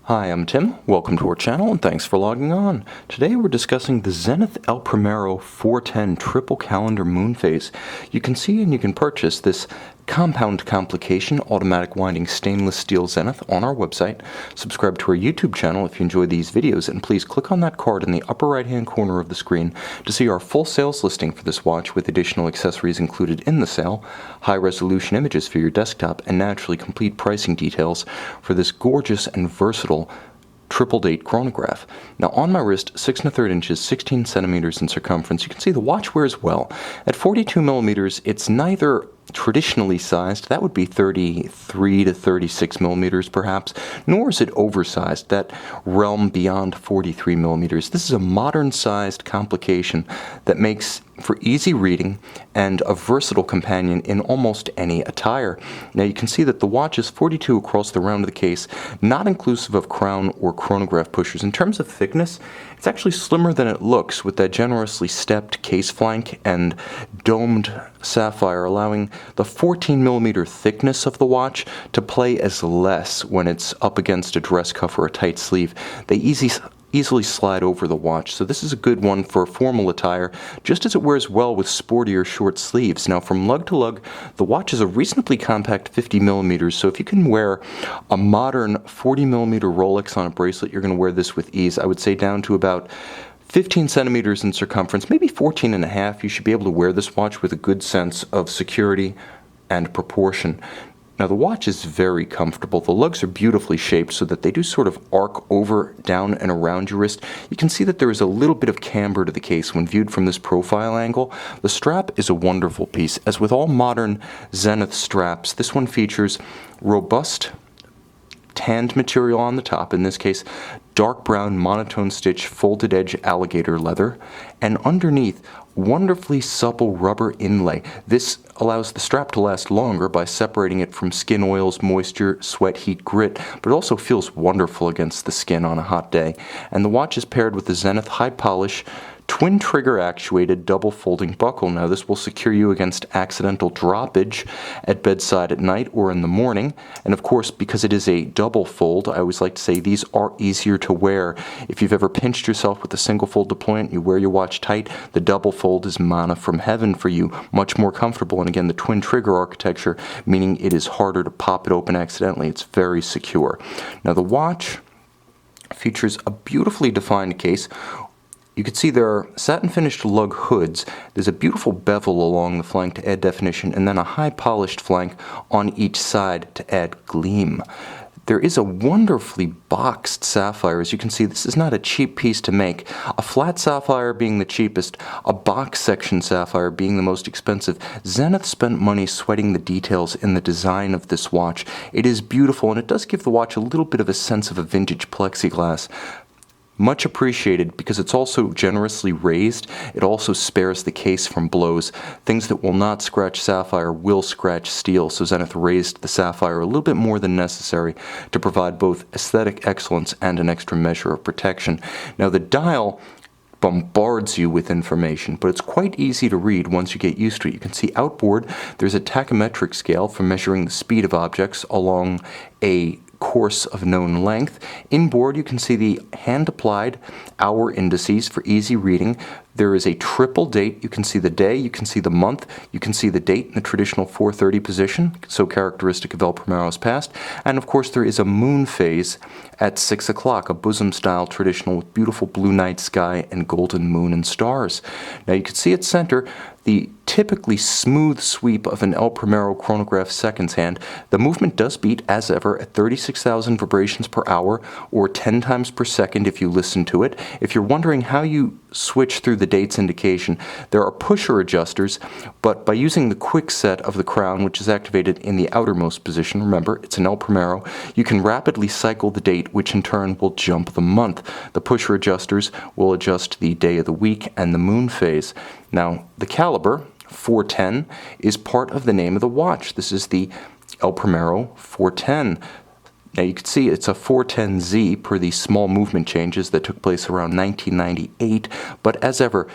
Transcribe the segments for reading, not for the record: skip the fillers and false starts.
Hi, I'm Tim. Welcome to our channel and thanks for logging on. Today we're discussing the Zenith El Primero 410 triple calendar moon phase. You can see and you can purchase this compound complication automatic winding stainless steel Zenith on our website. Subscribe to our YouTube channel if you enjoy these videos, and please click on that card in the upper right hand corner of the screen to see our full sales listing for this watch with additional accessories included in the sale, high resolution images for your desktop, and naturally complete pricing details for this gorgeous and versatile triple date chronograph. Now on my wrist, 6 1/3 inches, 16 centimeters in circumference, you can see the watch wears well. At 42 millimeters, it's neither traditionally sized, that would be 33 to 36 millimeters perhaps, nor is it oversized, that realm beyond 43 millimeters. This is a modern sized complication that makes for easy reading and a versatile companion in almost any attire. Now you can see that the watch is 42 across the round of the case, not inclusive of crown or chronograph pushers. In terms of thickness, it's actually slimmer than it looks, with that generously stepped case flank and domed sapphire allowing the 14 millimeter thickness of the watch to play as less when it's up against a dress cuff or a tight sleeve. They easily slide over the watch, so this is a good one for formal attire, just as it wears well with sportier short sleeves. Now from Lug to Lug, the watch is a reasonably compact 50 millimeters, so if you can wear a modern 40 millimeter Rolex on a bracelet, you're going to wear this with ease. I would say down to about 15 centimeters in circumference, maybe 14 and a half, you should be able to wear this watch with a good sense of security and proportion. Now the watch is very comfortable. The lugs are beautifully shaped so that they do sort of arc over, down, and around your wrist. You can see that there is a little bit of camber to the case when viewed from this profile angle. The strap is a wonderful piece. As with all modern Zenith straps, this one features robust tanned material on the top, in this case dark brown monotone stitch folded edge alligator leather, and underneath wonderfully supple rubber inlay. This allows the strap to last longer by separating it from skin oils, moisture, sweat, heat, grit, but it also feels wonderful against the skin on a hot day. And the watch is paired with the Zenith high polish twin trigger actuated double folding buckle. Now this will secure you against accidental droppage at bedside at night or in the morning. And of course, because it is a double fold, I always like to say these are easier to wear. If you've ever pinched yourself with a single fold deployment, you wear your watch tight, the double fold is manna from heaven for you, much more comfortable. And again, the twin trigger architecture, meaning it is harder to pop it open accidentally. It's very secure. Now the watch features a beautifully defined case. You can see there are satin finished lug hoods. There's a beautiful bevel along the flank to add definition, and then a high polished flank on each side to add gleam. There is a wonderfully boxed sapphire. As you can see, this is not a cheap piece to make. A flat sapphire being the cheapest, a box section sapphire being the most expensive. Zenith spent money sweating the details in the design of this watch. It is beautiful, and it does give the watch a little bit of a sense of a vintage plexiglass. Much appreciated because it's also generously raised. It also spares the case from blows. Things that will not scratch sapphire will scratch steel, so Zenith raised the sapphire a little bit more than necessary to provide both aesthetic excellence and an extra measure of protection. Now the dial bombards you with information, but it's quite easy to read once you get used to it. You can see outboard there's a tachymetric scale for measuring the speed of objects along a course of known length. Inboard you can see the hand-applied hour indices for easy reading. There is a triple date. You can see the day, you can see the month, you can see the date in the traditional 4:30 position, so characteristic of El Primero's past. And of course there is a moon phase at 6 o'clock, a bosom-style traditional with beautiful blue night sky and golden moon and stars. Now you can see at center the typically smooth sweep of an El Primero Chronograph Seconds hand. The movement does beat, as ever, at 36,000 vibrations per hour, or 10 times per second if you listen to it. If you're wondering how you switch through the dates indication, there are pusher adjusters, but by using the quick set of the crown, which is activated in the outermost position, remember, it's an El Primero, you can rapidly cycle the date, which in turn will jump the month. The pusher adjusters will adjust the day of the week and the moon phase. Now, the caliber, 410, is part of the name of the watch. This is the El Primero 410. Now you can see it's a 410Z per the small movement changes that took place around 1998, but as ever,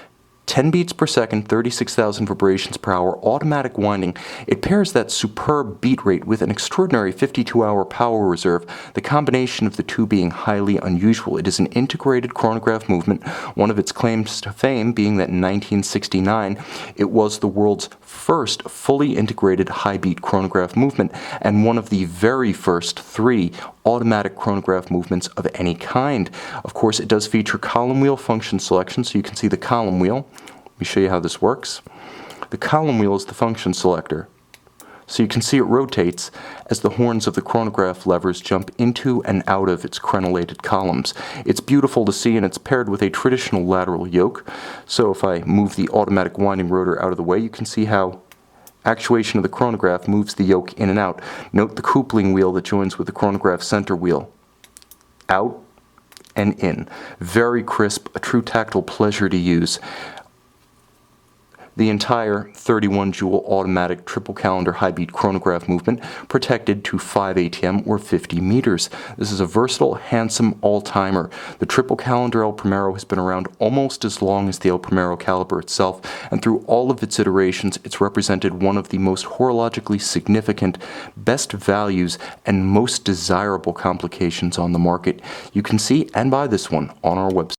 10 beats per second, 36,000 vibrations per hour, automatic winding. It pairs that superb beat rate with an extraordinary 52-hour power reserve, the combination of the two being highly unusual. It is an integrated chronograph movement, one of its claims to fame being that in 1969 it was the world's first fully integrated high-beat chronograph movement and one of the very first 3 automatic chronograph movements of any kind. Of course, it does feature column wheel function selection, so you can see the column wheel. Let me show you how this works. The column wheel is the function selector. So you can see it rotates as the horns of the chronograph levers jump into and out of its crenellated columns. It's beautiful to see, and it's paired with a traditional lateral yoke. So if I move the automatic winding rotor out of the way, you can see how actuation of the chronograph moves the yoke in and out. Note the coupling wheel that joins with the chronograph center wheel. Out and in. Very crisp, a true tactile pleasure to use. The entire 31 joule automatic triple calendar high beat chronograph movement protected to 5 ATM or 50 meters. This is a versatile, handsome all-timer. The triple calendar El Primero has been around almost as long as the El Primero caliber itself, and through all of its iterations, it's represented one of the most horologically significant, best values, and most desirable complications on the market. You can see and buy this one on our website.